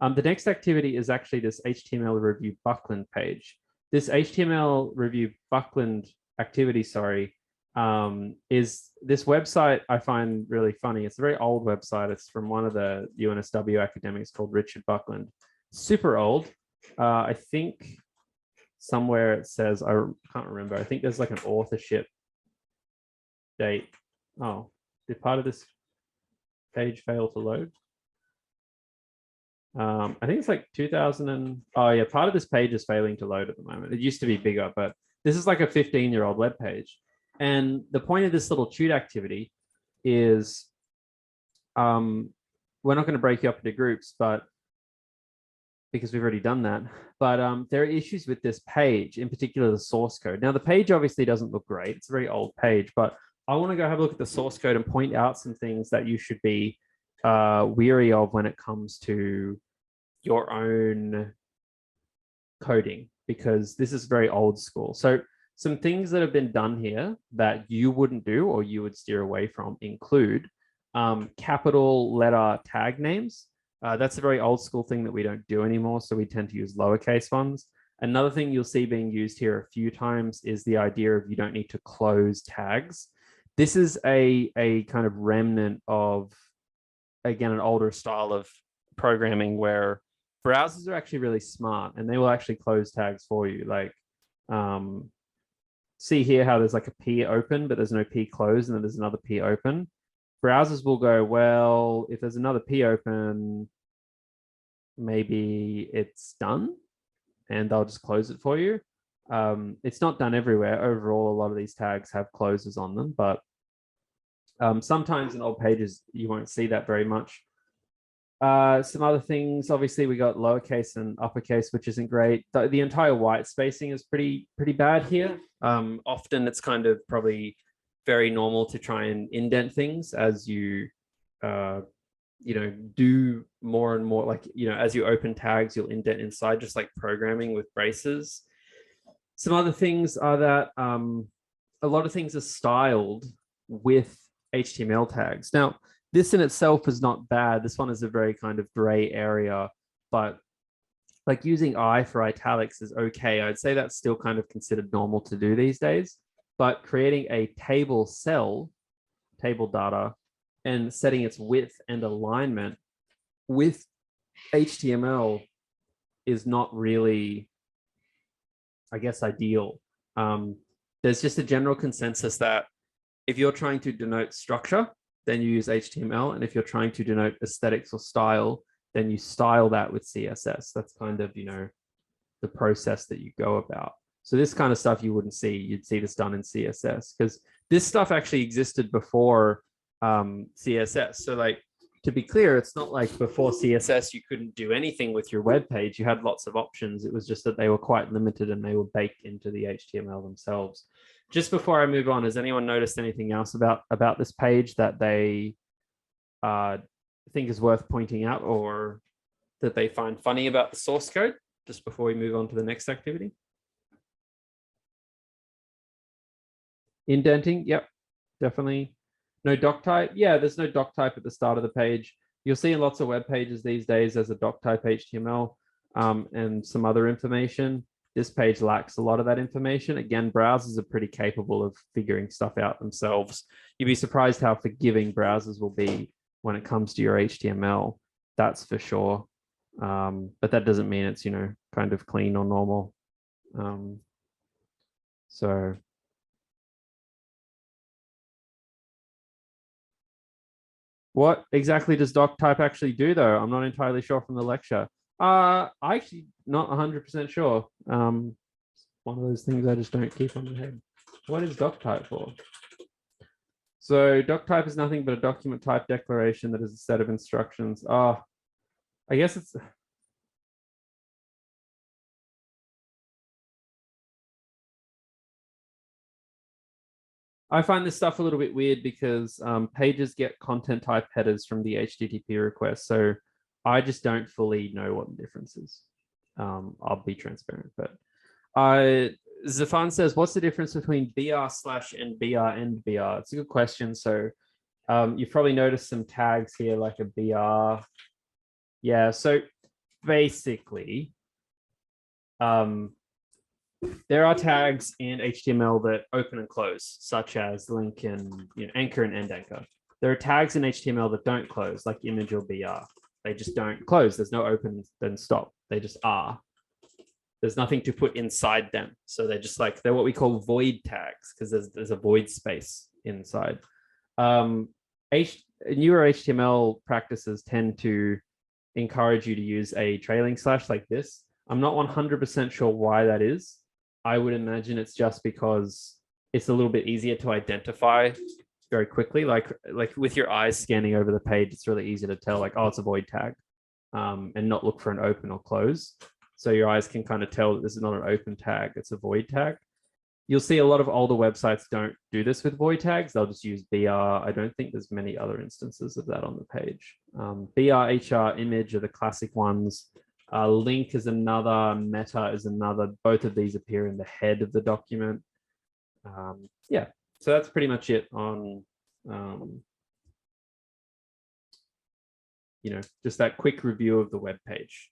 The next activity is actually this html-review-buckland page. This html-review-buckland activity, is this website I find really funny. It's a very old website. It's from one of the UNSW academics called Richard Buckland. Super old. I think somewhere it says, I can't remember. I think there's like an authorship date. Oh, did part of this page fail to load? I think it's like 2000 and, oh yeah, part of this page is failing to load at the moment. It used to be bigger, but this is like a 15-year-old web page. And the point of this little tute activity is we're not going to break you up into groups, but because we've already done that. But there are issues with this page, in particular the source code. Now, the page obviously doesn't look great. It's a very old page, but I want to go have a look at the source code and point out some things that you should be weary of when it comes to your own coding, because this is very old school. So some things that have been done here that you wouldn't do or you would steer away from include capital letter tag names. That's a very old school thing that we don't do anymore. So we tend to use lowercase ones. Another thing you'll see being used here a few times is the idea of you don't need to close tags. This is a kind of remnant of, again, an older style of programming where browsers are actually really smart and they will actually close tags for you. Like, see here how there's like a P open, but there's no P closed, and then there's another P open. Browsers will go, well, if there's another P open, maybe it's done, and they'll just close it for you. It's not done everywhere. Overall, a lot of these tags have closes on them, but sometimes in old pages, you won't see that very much. Some other things, obviously, we got lowercase and uppercase, which isn't great. The entire white spacing is pretty bad here. Often it's kind of probably very normal to try and indent things as you do more and more, like, as you open tags, you'll indent inside, just like programming with braces. Some other things are that a lot of things are styled with HTML tags. Now, this in itself is not bad. This one is a very kind of gray area, but like using I for italics is okay. I'd say that's still kind of considered normal to do these days. But creating a table cell, table data, and setting its width and alignment with HTML is not really, I guess, ideal. There's just a general consensus that if you're trying to denote structure, then you use HTML. And if you're trying to denote aesthetics or style, then you style that with CSS. That's kind of, the process that you go about. So this kind of stuff you wouldn't see. You'd see this done in CSS, because this stuff actually existed before CSS. So like, to be clear, it's not like before CSS, you couldn't do anything with your web page. You had lots of options. It was just that they were quite limited and they were baked into the HTML themselves. Just before I move on, has anyone noticed anything else about this page that they think is worth pointing out, or that they find funny about the source code, just before we move on to the next activity? Indenting, yep, definitely. No doc type. Yeah, there's no doc type at the start of the page. You'll see in lots of web pages these days there's a doc type HTML and some other information. This page lacks a lot of that information. Again, browsers are pretty capable of figuring stuff out themselves. You'd be surprised how forgiving browsers will be when it comes to your HTML. That's for sure. But that doesn't mean it's, kind of clean or normal. So what exactly does doc type actually do, though? I'm not entirely sure from the lecture. I actually not 100% sure. One of those things I just don't keep on my head. What is doc type for? So doc type is nothing but a document type declaration that is a set of instructions. I guess it's... I find this stuff a little bit weird because pages get content type headers from the HTTP request. So I just don't fully know what the difference is. I'll be transparent, but Zafan says, what's the difference between BR/ and BR and BR? It's a good question. So you've probably noticed some tags here, like a BR. Yeah, so basically, there are tags in HTML that open and close, such as link and anchor and end anchor. There are tags in HTML that don't close, like image or BR. They just don't close. There's no open then stop. They just are. There's nothing to put inside them. So they're just like, they're what we call void tags because there's a void space inside. Newer HTML practices tend to encourage you to use a trailing slash like this. I'm not 100% sure why that is. I would imagine it's just because it's a little bit easier to identify very quickly. Like with your eyes scanning over the page, it's really easy to tell like, oh, it's a void tag, and not look for an open or close. So your eyes can kind of tell that this is not an open tag, it's a void tag. You'll see a lot of older websites don't do this with void tags. They'll just use BR. I don't think there's many other instances of that on the page. BR, HR, image are the classic ones. Link is another, meta is another. Both of these appear in the head of the document. Yeah, so that's pretty much it on, just that quick review of the web page.